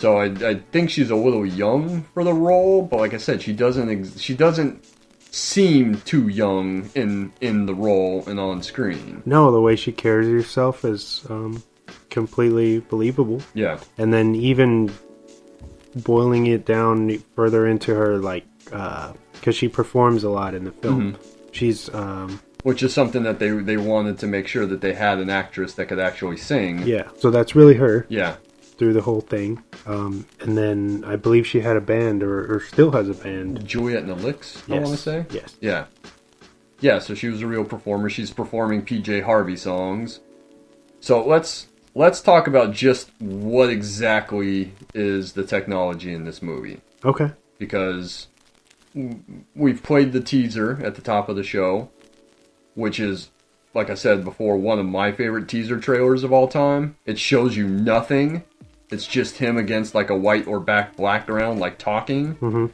So I think she's a little young for the role, but like I said, she doesn't seem too young in the role and on screen. No, the way she carries herself is completely believable. Yeah. And then even boiling it down further into her, like, because she performs a lot in the film. She's which is something that they wanted to make sure that they had an actress that could actually sing. Yeah, so that's really her. Yeah. Through the whole thing. And then I believe she had a band, or still has a band. Juliet and the Licks, yes. I want to say? Yes. Yeah. Yeah, so she was a real performer. She's performing PJ Harvey songs. So let's talk about just what exactly is the technology in this movie. Okay. Because we've played the teaser at the top of the show, which is, like I said before, one of my favorite teaser trailers of all time. It shows you nothing. It's just him against like a white or black background, like talking. Mm-hmm.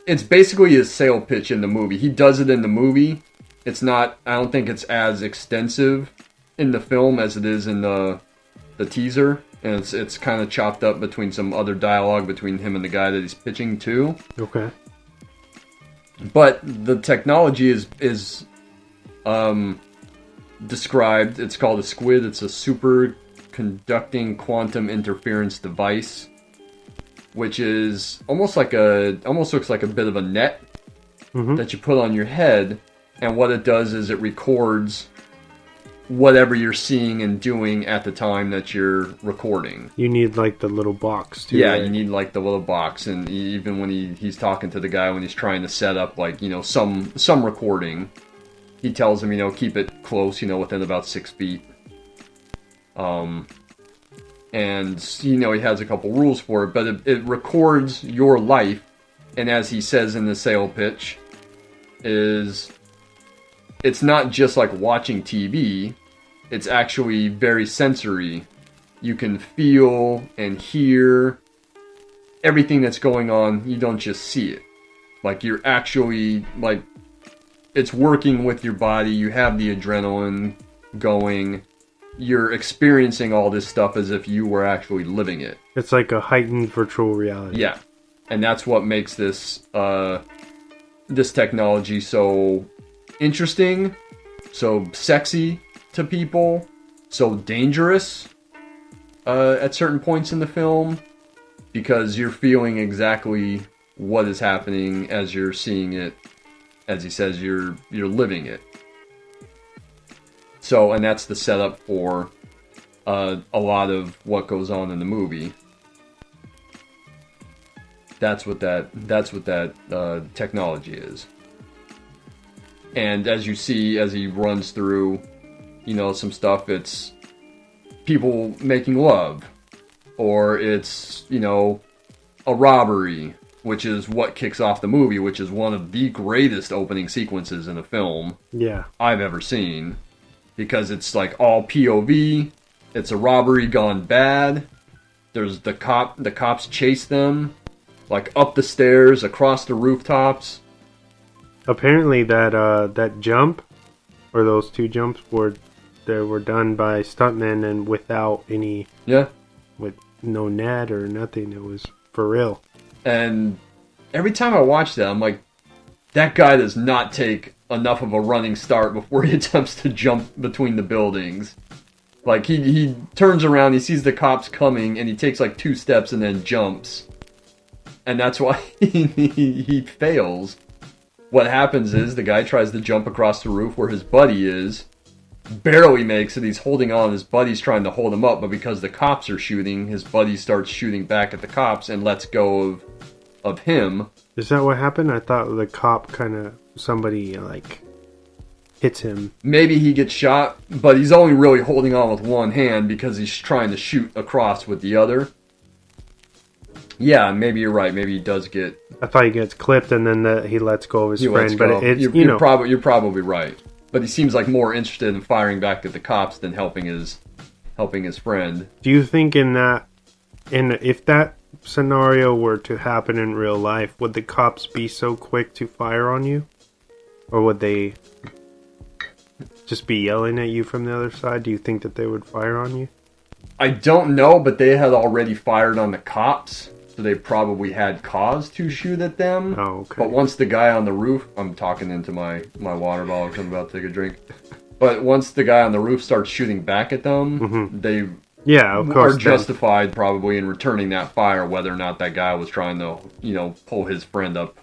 It's basically his sale pitch in the movie. He does it in the movie. It's not, I don't think it's as extensive in the film as it is in the teaser. And it's kind of chopped up between some other dialogue between him and the guy that he's pitching to. Okay. But the technology is described. It's called a squid. It's a superconducting quantum interference device, which is almost looks like a bit of a net that you put on your head. And what it does is it records whatever you're seeing and doing at the time that you're recording. You need like the little box too. Yeah, right? you need like the little box, and even when he's talking to the guy when he's trying to set up like, you know, some recording, he tells him, you know, keep it close, you know, within about 6 feet. And you know, he has a couple rules for it, but it records your life, and as he says in the sale pitch, it's not just like watching TV, it's actually very sensory. You can feel and hear everything that's going on. You don't just see it. Like, you're actually, like, it's working with your body. You have the adrenaline going. You're experiencing all this stuff as if you were actually living it. It's like a heightened virtual reality. Yeah. And that's what makes this this technology so interesting, so sexy to people, so dangerous at certain points in the film, because you're feeling exactly what is happening as you're seeing it. As he says, you're living it. So, and that's the setup for a lot of what goes on in the movie. That's what that technology is. And as you see, as he runs through, you know, some stuff, it's people making love, or it's, you know, a robbery, which is what kicks off the movie, which is one of the greatest opening sequences in a film I've ever seen, because it's like all POV. It's a robbery gone bad. There's the cops chase them, like up the stairs, across the rooftops. Apparently that jump, or those two jumps, were done by stuntmen and without any... Yeah. With no net or nothing. It was for real. And every time I watch that, I'm like, that guy does not take enough of a running start before he attempts to jump between the buildings. Like, he turns around, he sees the cops coming, and he takes like 2 steps and then jumps. And that's why he fails. What happens is the guy tries to jump across the roof where his buddy is, barely makes it. He's holding on. His buddy's trying to hold him up, but because the cops are shooting, his buddy starts shooting back at the cops and lets go of him. Is that what happened? I thought the cop somebody like hits him. Maybe he gets shot, but he's only really holding on with one hand because he's trying to shoot across with the other. Yeah, maybe you're right. Maybe he does get... I thought he gets clipped and then he lets go of his friend. But it's, you're probably right. But he seems like more interested in firing back at the cops than helping his friend. Do you think if that scenario were to happen in real life, would the cops be so quick to fire on you? Or would they just be yelling at you from the other side? Do you think that they would fire on you? I don't know, but they had already fired on the cops, so they probably had cause to shoot at them. Oh, okay. But once the guy on the roof... I'm talking into my water bottle because I'm about to take a drink. But once the guy on the roof starts shooting back at them, they of course, are justified probably in returning that fire, whether or not that guy was trying to, pull his friend up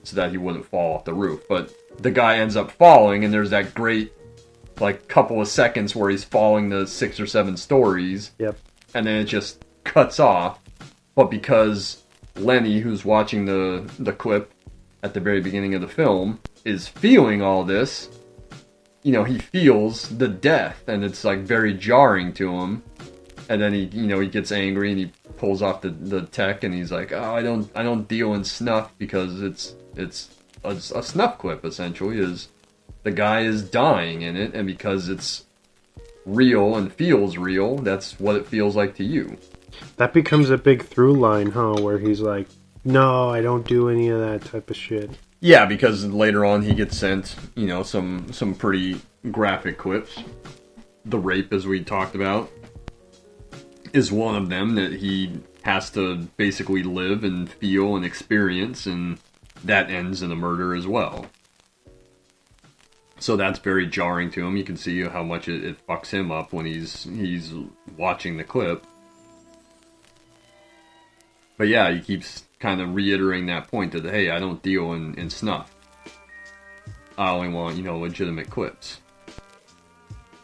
so that he wouldn't fall off the roof. But the guy ends up falling, and there's that great, couple of seconds where he's falling the 6 or 7 stories. Yep. And then it just cuts off. But because Lenny, who's watching the clip at the very beginning of the film, is feeling all this, he feels the death, and it's very jarring to him. And then he gets angry and he pulls off the tech, and he's like, "Oh, I don't deal in snuff because it's a snuff clip. Essentially, is the guy is dying in it, and because it's real and feels real, that's what it feels like to you." That becomes a big through line, huh? Where he's like, "No, I don't do any of that type of shit." Yeah, because later on he gets sent, some pretty graphic clips. The rape, as we talked about, is one of them that he has to basically live and feel and experience, and that ends in a murder as well. So that's very jarring to him. You can see how much it fucks him up when he's watching the clip. But yeah, he keeps kind of reiterating that point that, hey, I don't deal in snuff. I only want, legitimate clips.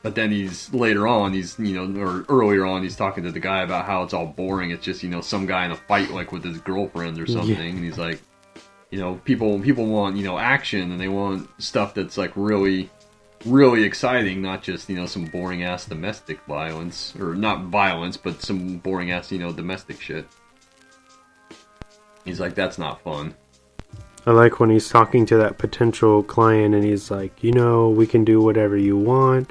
But then earlier on, he's talking to the guy about how it's all boring. It's just, some guy in a fight, with his girlfriend or something. Yeah. And he's like, people want, action, and they want stuff that's, really, really exciting, not just, some boring-ass domestic violence. Or not violence, but some boring-ass, domestic shit. He's like, that's not fun. I like when he's talking to that potential client and he's like, we can do whatever you want.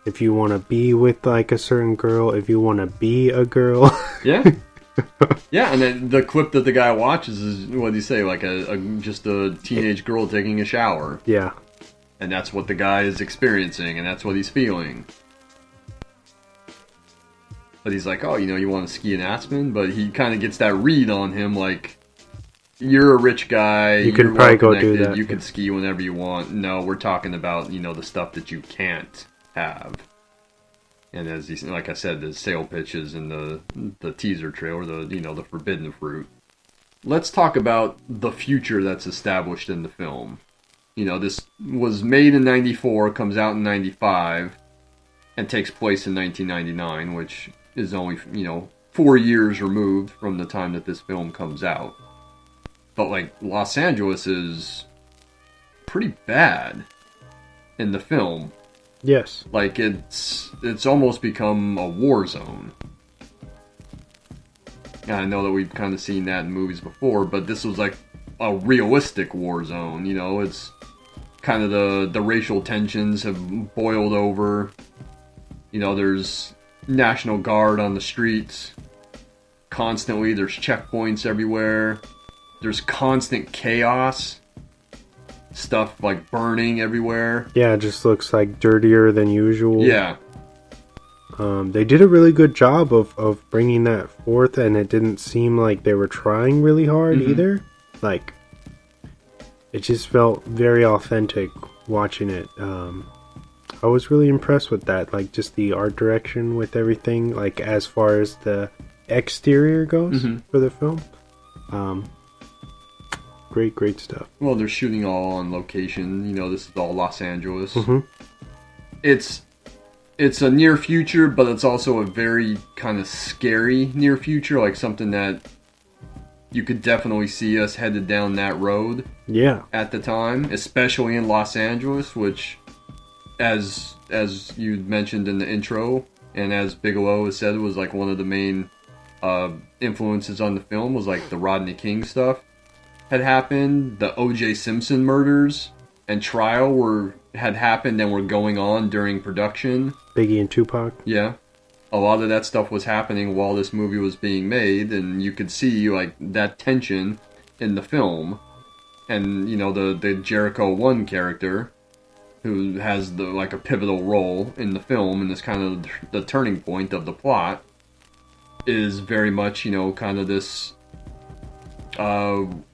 If you want to be with a certain girl, if you want to be a girl. Yeah. Yeah, and then the clip that the guy watches is, what did he say, just a teenage girl taking a shower. Yeah. And that's what the guy is experiencing, and that's what he's feeling. But he's like, oh, you want to ski in Aspen? But he kind of gets that read on him, you're a rich guy, you can probably go do that. You can ski whenever you want. No, we're talking about, the stuff that you can't have. And as he, like I said, the sale pitches and the teaser trailer, the forbidden fruit. Let's talk about the future that's established in the film. This was made in 94, comes out in 95, and takes place in 1999, which is only, 4 years removed from the time that this film comes out. But, Los Angeles is pretty bad in the film. Yes. It's almost become a war zone. And I know that we've kind of seen that in movies before, but this was, a realistic war zone. It's kind of the racial tensions have boiled over. There's National Guard on the streets constantly. There's checkpoints everywhere. There's constant chaos. Stuff burning everywhere. Yeah, it just looks dirtier than usual. Yeah. They did a really good job of bringing that forth, and it didn't seem like they were trying really hard either. It just felt very authentic watching it. I was really impressed with that, just the art direction with everything, as far as the exterior goes for the film. Great stuff. Well, they're shooting all on location. This is all Los Angeles. It's a near future, but it's also a very kind of scary near future, something that you could definitely see us headed down that road. Yeah. At the time, especially in Los Angeles, which, as you mentioned in the intro, and as Bigelow has said, was one of the main influences on the film was the Rodney King stuff had happened. The O.J. Simpson murders and trial had happened and were going on during production. Biggie and Tupac. Yeah. A lot of that stuff was happening while this movie was being made, and you could see that tension in the film. And the Jericho 1 character who has like a pivotal role in the film, and is kind of the turning point of the plot, is very much, kind of this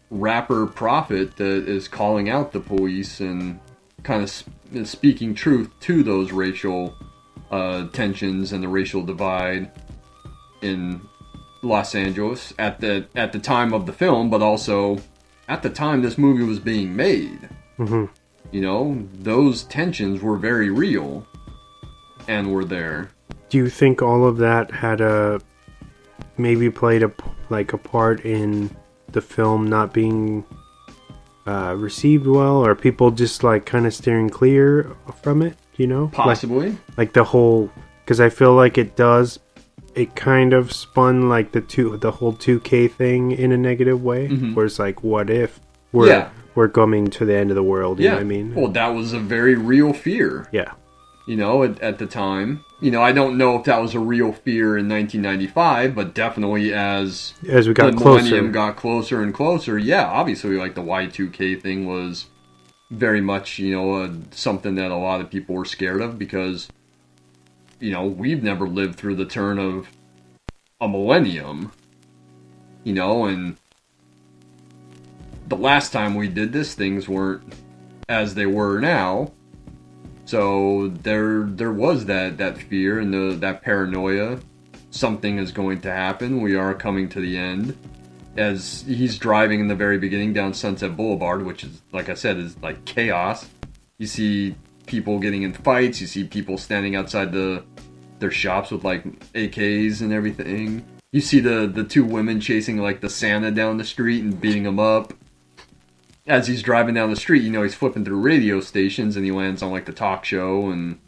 rapper prophet that is calling out the police and kind of speaking truth to those racial tensions and the racial divide in Los Angeles at the time of the film, but also at the time this movie was being made. Those tensions were very real and were there. Do you think all of that had maybe played a part in the film not being received well, or people just like kind of steering clear from it? Possibly. Like the whole, because I feel like it kind of spun like the whole 2K thing in a negative way, where it's like, what if we're coming to the end of the world? You know what I mean? Well, that was a very real fear. Yeah. At the time. I don't know if that was a real fear in 1995, but definitely as we got the millennium got closer and closer, obviously, like the Y2K thing was very much, something that a lot of people were scared of, because, we've never lived through the turn of a millennium, and the last time we did this, things weren't as they were now. So there was that fear and that paranoia. Something is going to happen. We are coming to the end. As he's driving in the very beginning down Sunset Boulevard, which is, like I said, is like chaos. You see people getting in fights. You see people standing outside their shops with like AKs and everything. You see the two women chasing like the Santa down the street and beating him up. As he's driving down the street, he's flipping through radio stations, and he lands on like the talk show, and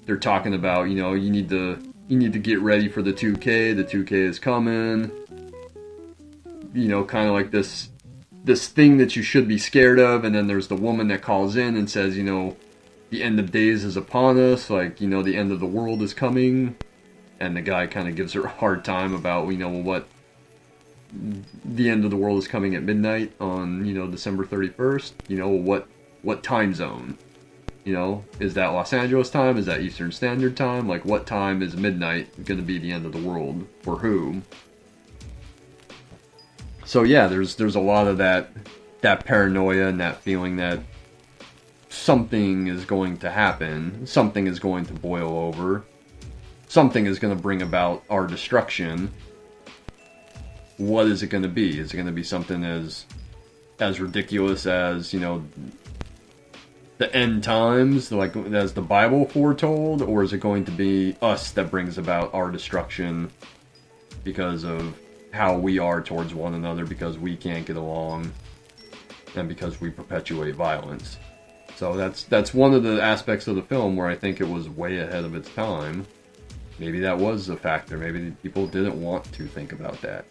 they're talking about, you need to get ready for the 2K. The 2K is coming. Kind of like this thing that you should be scared of, and then there's the woman that calls in and says, the end of days is upon us, like, the end of the world is coming, and the guy kind of gives her a hard time about, what the end of the world is coming at midnight on, December 31st. What time zone? Is that Los Angeles time? Is that Eastern Standard Time? Like, what time is midnight going to be the end of the world? For whom? So yeah, there's a lot of that paranoia and that feeling that something is going to happen, something is going to boil over, something is going to bring about our destruction. What is it going to be? Is it going to be something as ridiculous as, the end times, like as the Bible foretold, or is it going to be us that brings about our destruction because of how we are towards one another, because we can't get along, and because we perpetuate violence? So that's one of the aspects of the film where I think it was way ahead of its time. Maybe that was a factor. Maybe people didn't want to think about that.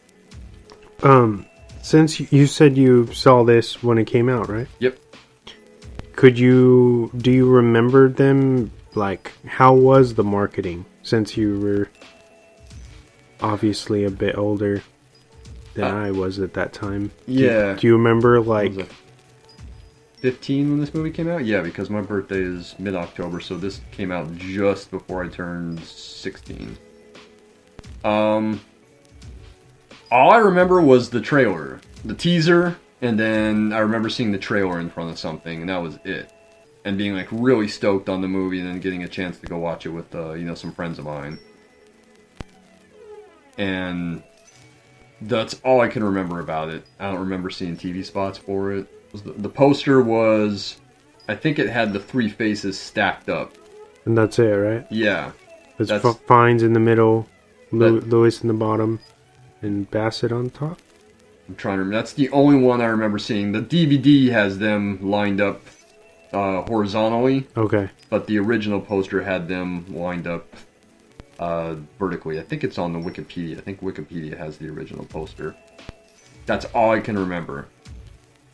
Since you said you saw this when it came out, right? Yep. Do you remember them, like, how was the marketing, since you were obviously a bit older than I was at that time? Yeah. Do you remember, like... Was it 15 when this movie came out? Yeah, because my birthday is mid-October, so this came out just before I turned 16. All I remember was the trailer, the teaser, and then I remember seeing the trailer in front of something, and that was it. And being like really stoked on the movie, and then getting a chance to go watch it with some friends of mine. And that's all I can remember about it. I don't remember seeing TV spots for it. The poster was, I think it had the three faces stacked up. And that's it, right? Yeah. It's Fiennes in the middle, Lewis in the bottom, and Bassett on top? I'm trying to remember. That's the only one I remember seeing. The DVD has them lined up horizontally. Okay. But the original poster had them lined up vertically. I think it's on the Wikipedia. I think Wikipedia has the original poster. That's all I can remember.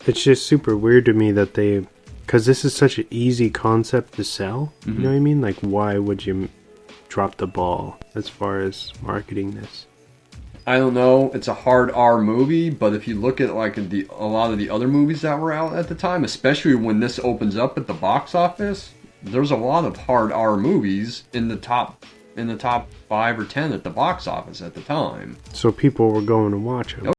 It's just super weird to me that they... Because this is such an easy concept to sell. Mm-hmm. You know what I mean? Like, why would you drop the ball as far as marketing this? I don't know. It's a hard R movie, but if you look at like a lot of the other movies that were out at the time, especially when this opens up at the box office, there's a lot of hard R movies in the top 5 or 10 at the box office at the time. So people were going to watch them.